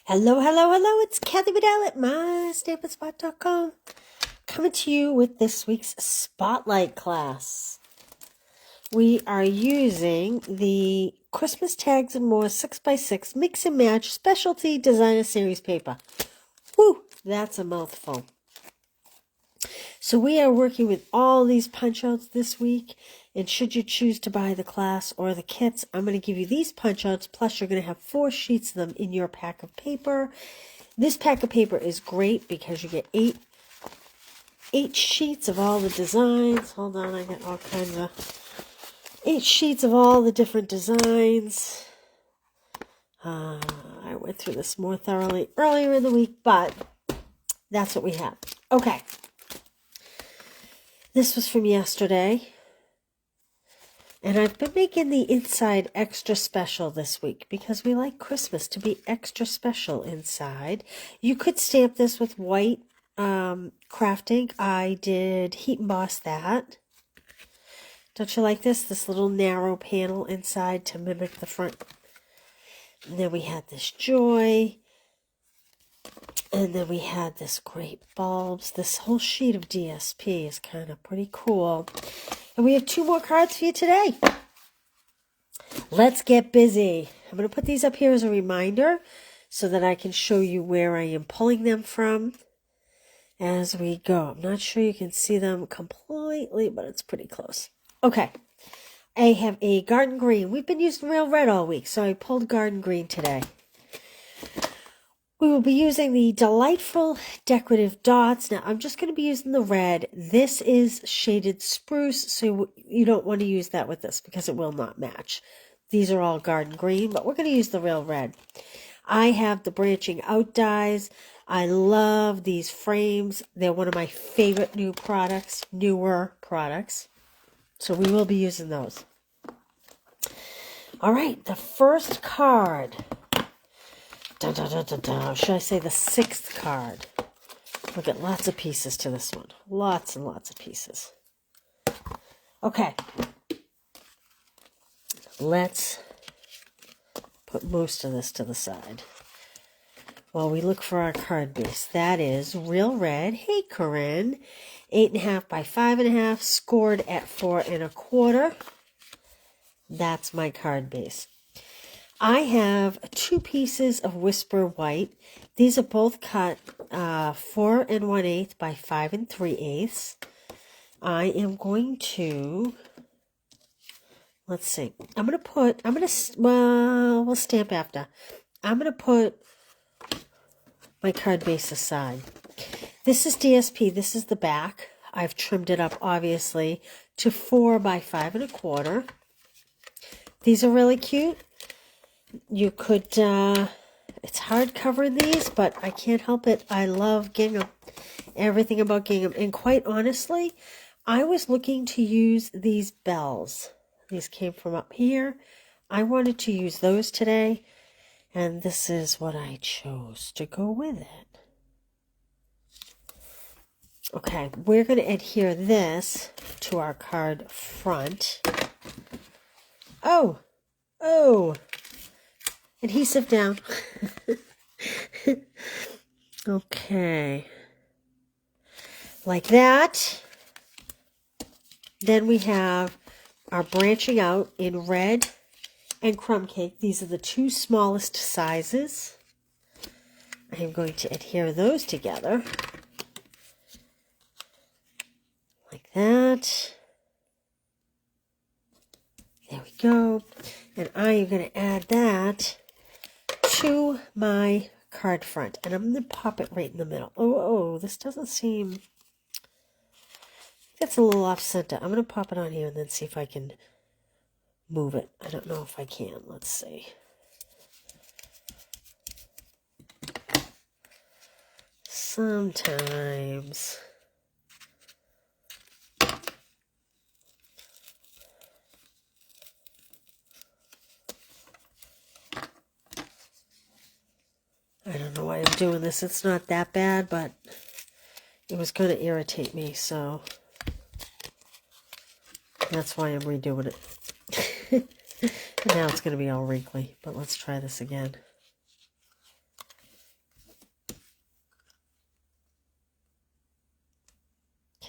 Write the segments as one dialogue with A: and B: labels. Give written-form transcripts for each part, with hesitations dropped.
A: Hello, hello, hello. It's Kathy Vidal at mystampandspot.com coming to you with this week's Spotlight class. We are using the Christmas Tags and More 6x6 Mix and Match Specialty Designer Series paper. Woo, that's a mouthful. So we are working with all these punch outs this week, and should you choose to buy the class or the kits, I'm going to give you these punch outs, plus you're going to have 4 sheets of them in your pack of paper. This pack of paper is great because you get eight sheets of all the designs. Hold on, I got all kinds of 8 sheets of all the different designs. I went through this more thoroughly earlier in the week, but that's what we have. Okay. This was from yesterday. And I've been making the inside extra special this week because we like Christmas to be extra special inside. You could stamp this with white craft ink. I did heat emboss that. Don't you like this? This little narrow panel inside to mimic the front. And then we had this joy. And then we had this great bulbs. This whole sheet of DSP is kind of pretty cool. And we have 2 more cards for you today. Let's get busy. I'm going to put these up here as a reminder so that I can show you where I am pulling them from as we go. I'm not sure you can see them completely, but it's pretty close. Okay. I have a garden green. We've been using real red all week, so I pulled garden green today. We will be using the delightful decorative dots. Now, I'm just going to be using the red. This is shaded spruce, so you don't want to use that with this because it will not match. These are all garden green, but we're going to use the real red. I have the branching out dies. I love these frames. They're one of my favorite newer products. So we will be using those. All right, the first card. Dun, dun, dun, dun, dun. Should I say the 6th card? Look at lots of pieces to this one. Lots and lots of pieces. Okay. Let's put most of this to the side while we look for our card base. That is real red. Hey, Corinne. 8.5 by 5.5, scored at 4 1/4. That's my card base. I have 2 pieces of Whisper White. These are both cut 4 1/8 by 5 3/8. I am going to, let's see. We'll stamp after. I'm going to put my card base aside. This is DSP. This is the back. I've trimmed it up, obviously, to 4 by 5 1/4. These are really cute. You could, it's hard covering these, but I can't help it. I love gingham. Everything about gingham. And quite honestly, I was looking to use these bells. These came from up here. I wanted to use those today, and this is what I chose to go with it. Okay, we're going to adhere this to our card front. Oh! Adhesive down. Okay. Like that. Then we have our branching out in red and crumb cake. These are the 2 smallest sizes. I am going to adhere those together. Like that. There we go. And I am going to add that to my card front. And I'm going to pop it right in the middle. Oh, this doesn't seem... That's a little off center. I'm going to pop it on here and then see if I can move it. I don't know if I can. Let's see. Sometimes... I don't know why I'm doing this. It's not that bad, but it was going to irritate me, so that's why I'm redoing it. And now it's going to be all wrinkly, but let's try this again.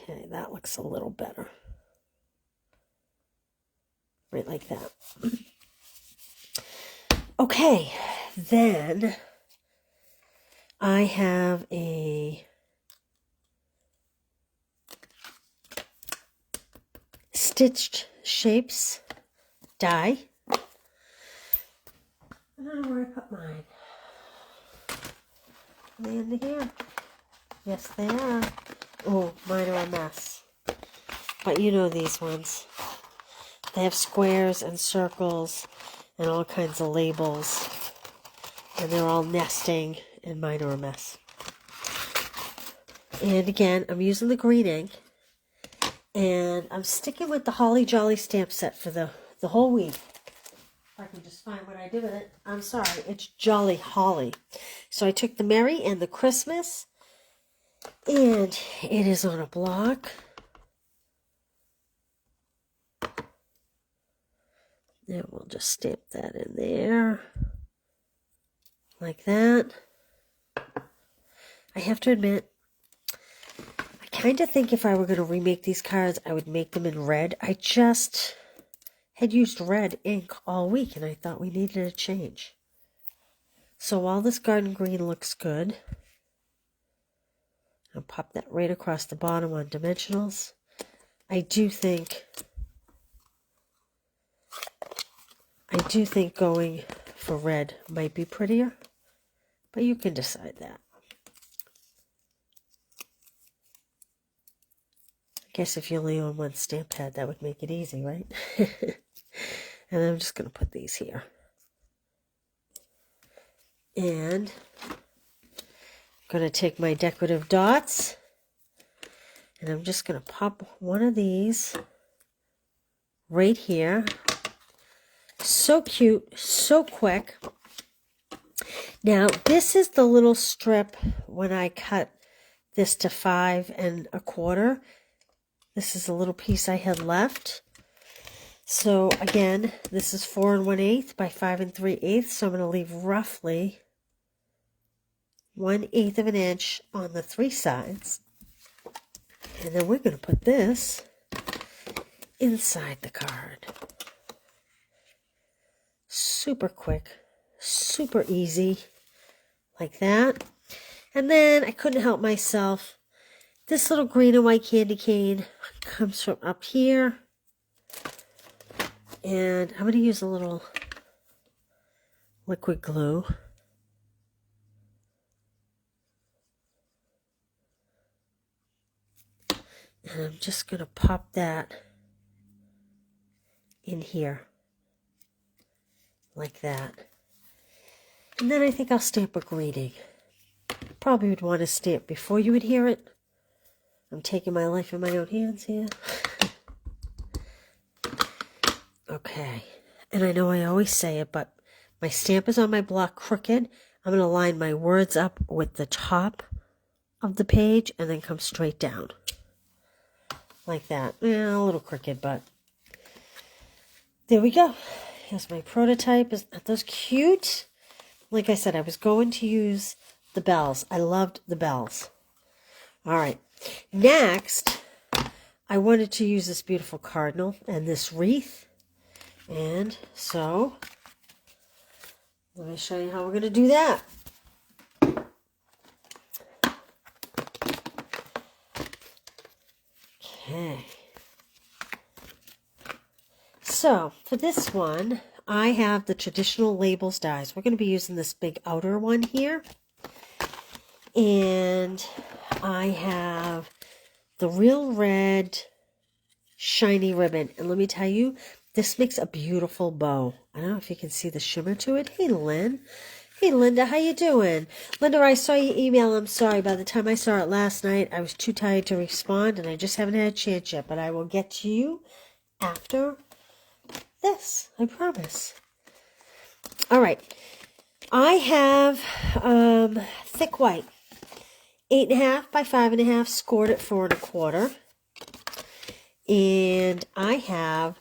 A: Okay, that looks a little better. Right like that. Okay, then I have a stitched shapes die. I don't know where I put mine. Are they in here? Yes, they are. Oh, mine are a mess. But you know these ones. They have squares and circles and all kinds of labels. And they're all nesting, and mine are a mess. And again, I'm using the green ink. And I'm sticking with the Holly Jolly stamp set for the whole week. If I can just find what I did with it. I'm sorry, it's Jolly Holly. So I took the Merry and the Christmas. And it is on a block. And we'll just stamp that in there. Like that. I have to admit, I kind of think if I were going to remake these cards, I would make them in red. I just had used red ink all week, and I thought we needed a change. So while this garden green looks good, I'll pop that right across the bottom on dimensionals. I do think going for red might be prettier, but you can decide that. I guess if you only own one stamp pad, that would make it easy, right? And I'm just going to put these here. And I'm going to take my decorative dots, and I'm just going to pop one of these right here. So cute, so quick. Now, this is the little strip when I cut this to 5 1/4. This is a little piece I had left. So again, this is 4 1/8 by 5 3/8. So I'm going to leave roughly 1/8 of an inch on the 3 sides. And then we're going to put this inside the card. Super quick, super easy, like that. And then I couldn't help myself. This little green and white candy cane comes from up here. And I'm going to use a little liquid glue. And I'm just going to pop that in here. Like that. And then I think I'll stamp a greeting. Probably would want to stamp before you would hear it. I'm taking my life in my own hands here. Okay. And I know I always say it, but my stamp is on my block crooked. I'm going to line my words up with the top of the page and then come straight down. Like that. Yeah, a little crooked, but there we go. Here's my prototype. Aren't those cute? Like I said, I was going to use the bells. I loved the bells. All right. Next, I wanted to use this beautiful cardinal and this wreath. And so, let me show you how we're going to do that. Okay. So, for this one, I have the traditional labels dies. We're going to be using this big outer one here. And I have the Real Red shiny ribbon. And let me tell you, this makes a beautiful bow. I don't know if you can see the shimmer to it. Hey, Lynn. Hey, Linda, how you doing? Linda, I saw your email. I'm sorry. By the time I saw it last night, I was too tired to respond, and I just haven't had a chance yet. But I will get to you after this. I promise. All right. I have thick white. 8.5 by 5.5, scored at 4 1/4. And I have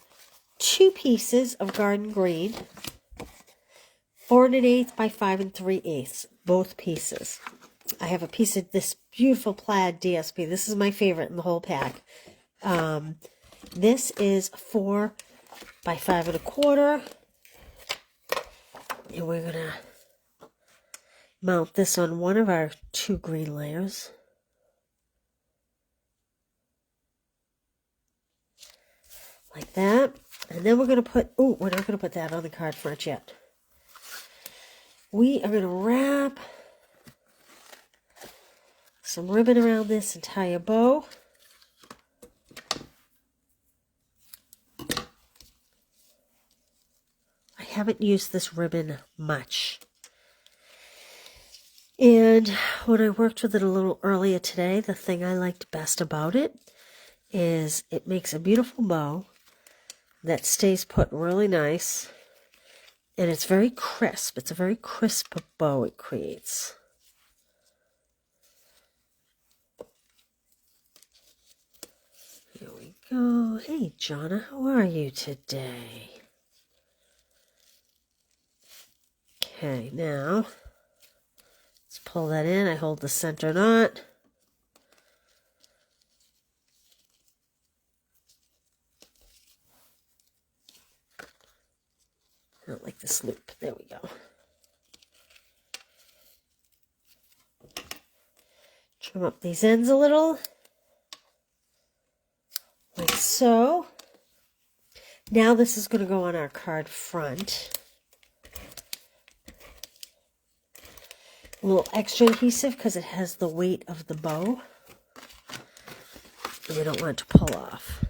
A: 2 pieces of garden green. 4 1/8 by 5 3/8, both pieces. I have a piece of this beautiful plaid DSP. This is my favorite in the whole pack. This is 4 by 5 1/4. And we're going to mount this on one of our 2 green layers. Like that. And then we're going to put, oh, we're not going to put that on the card front yet. We are going to wrap some ribbon around this and tie a bow. I haven't used this ribbon much. And when I worked with it a little earlier today, the thing I liked best about it is it makes a beautiful bow that stays put really nice. And it's very crisp. It's a very crisp bow it creates. Here we go. Hey, Jonna, how are you today? Okay, now let's pull that in. I hold the center knot. I don't like this loop. There we go. Trim up these ends a little. Like so. Now this is going to go on our card front. A little extra adhesive because it has the weight of the bow. And we don't want it to pull off.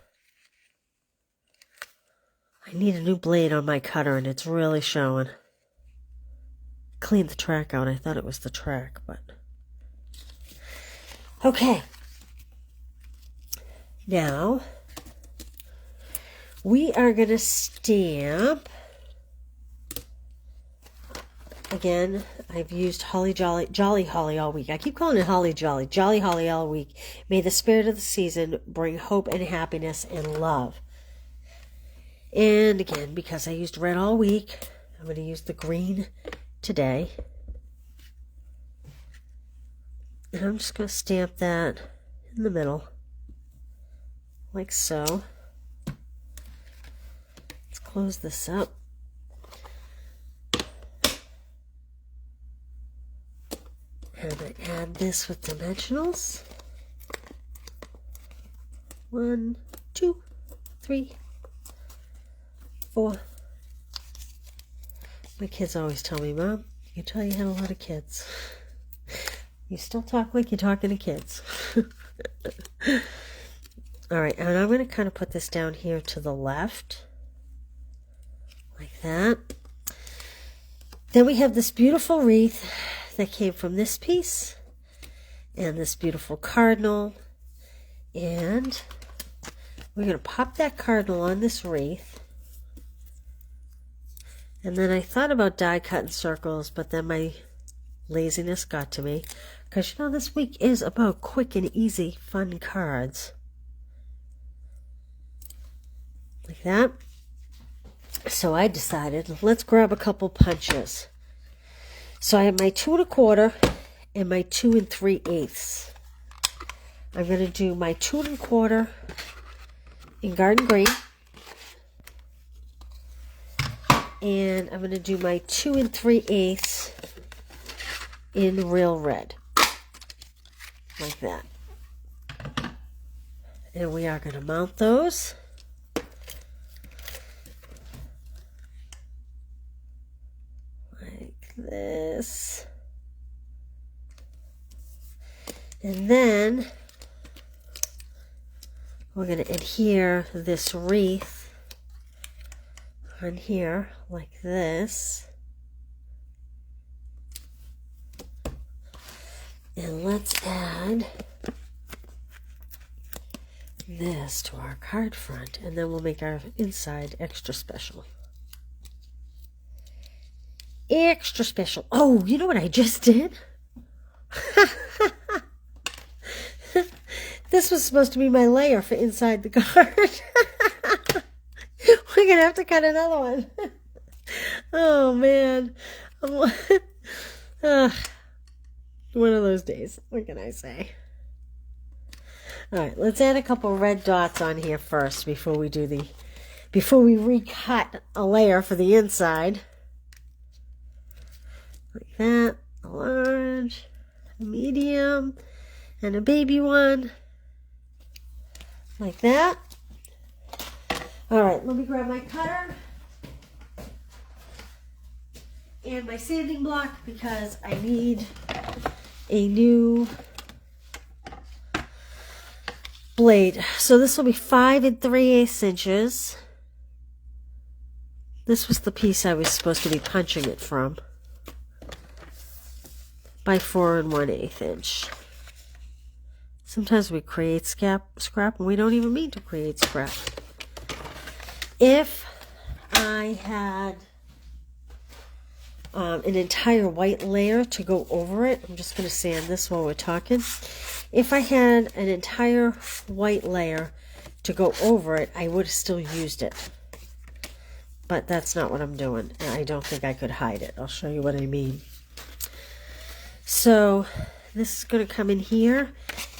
A: I need a new blade on my cutter and it's really showing. Cleaned the track out. I thought it was the track, but... Okay. Now, we are going to stamp. Again, I've used Jolly Holly all week. I keep calling it Jolly Holly all week. May the spirit of the season bring hope and happiness and love. And again, because I used red all week, I'm going to use the green today. And I'm just going to stamp that in the middle, like so. Let's close this up. And I add this with dimensionals. 1, 2, 3, 4. My kids always tell me, Mom, you tell you had a lot of kids. You still talk like you're talking to kids. Alright, and I'm going to kind of put this down here to the left. Like that. Then we have this beautiful wreath that came from this piece. And this beautiful cardinal. And we're going to pop that cardinal on this wreath. And then I thought about die cutting circles, but then my laziness got to me. Because, you know, this week is about quick and easy, fun cards. Like that. So I decided, let's grab a couple punches. So I have my 2 1/4 and my 2 3/8. I'm going to do my 2 1/4 in garden green. And I'm going to do my 2 3/8 in real red. Like that. And we are going to mount those. Like this. And then we're going to adhere this wreath on here like this. And let's add this to our card front, and then we'll make our inside extra special. Extra special. Oh, you know what I just did? This was supposed to be my layer for inside the card. We're going to have to cut another one. Oh, man. One of those days. What can I say? All right, let's add a couple red dots on here first before we recut a layer for the inside. Like that, a large, a medium, and a baby one. Like that. All right, let me grab my cutter and my sanding block because I need a new blade. So this will be 5 3/8 inches. This was the piece I was supposed to be punching it from. By 4 1/8 inch. Sometimes we create scrap and we don't even mean to create scrap. If I had an entire white layer to go over it, I'm just going to sand this while we're talking. If I had an entire white layer to go over it, I would have still used it. But that's not what I'm doing. I don't think I could hide it. I'll show you what I mean. So this is going to come in here,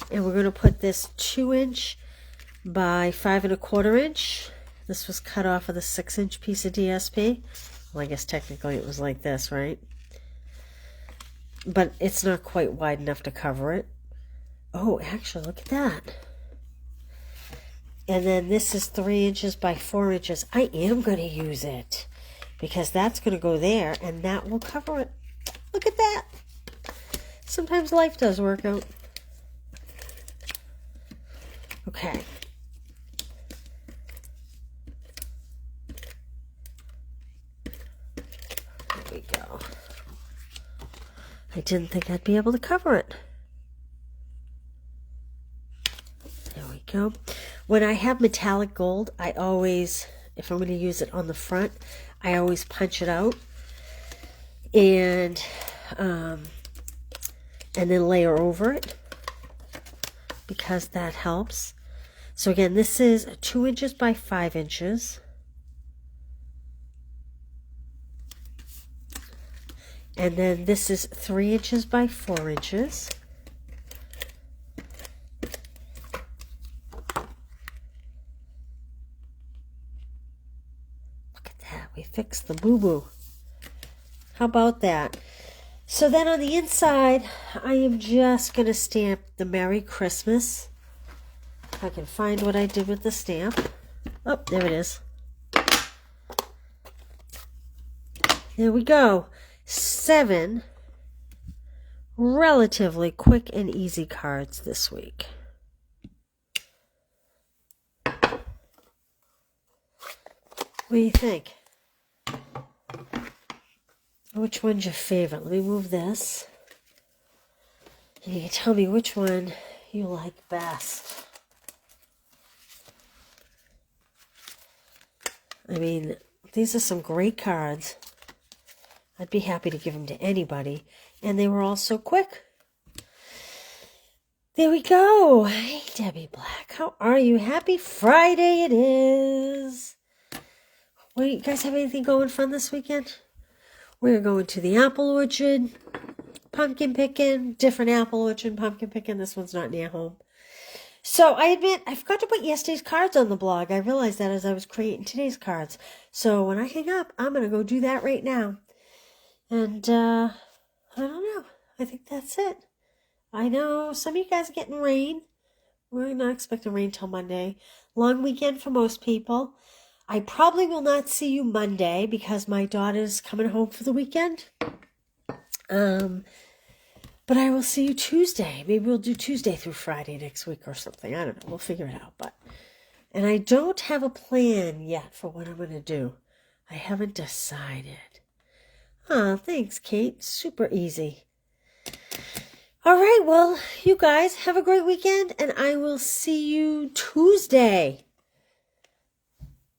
A: and we're going to put this 2 inch by 5 1/4 inch. This was cut off of the 6 inch piece of DSP. Well, I guess technically it was like this, right? But it's not quite wide enough to cover it. Oh, actually, look at that. And then this is 3 inches by 4 inches. I am going to use it because that's going to go there, and that will cover it. Look at that. Sometimes life does work out. Okay. There we go. I didn't think I'd be able to cover it. There we go. When I have metallic gold, I always, if I'm going to use it on the front, I always punch it out and then layer over it because that helps. So again, this is 2 inches by 5 inches. And then this is 3 inches by 4 inches. Look at that. We fixed the boo-boo. How about that? So then on the inside, I am just going to stamp the Merry Christmas. If I can find what I did with the stamp. Oh, there it is. There we go. 7 relatively quick and easy cards this week. What do you think? Which one's your favorite? Let me move this. And you can tell me which one you like best. I mean, these are some great cards. I'd be happy to give them to anybody. And they were all so quick. There we go. Hey, Debbie Black. How are you? Happy Friday it is. Well, you guys have anything going fun this weekend? We're going to the apple orchard, pumpkin picking, different apple orchard, pumpkin picking. This one's not near home. So I admit, I forgot to put yesterday's cards on the blog. I realized that as I was creating today's cards. So when I hang up, I'm going to go do that right now. And I don't know. I think that's it. I know some of you guys are getting rain. We're not expecting rain till Monday. Long weekend for most people. I probably will not see you Monday because my daughter's coming home for the weekend. But I will see you Tuesday. Maybe we'll do Tuesday through Friday next week or something. I don't know. We'll figure it out. And I don't have a plan yet for what I'm going to do. I haven't decided. Oh, thanks, Kate. Super easy. All right. Well, you guys have a great weekend, and I will see you Tuesday.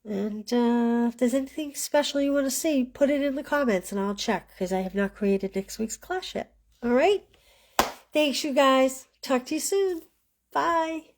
A: And if there's anything special you want to see, put it in the comments and I'll check because I have not created next week's class yet. All right? Thanks, you guys. Talk to you soon. Bye.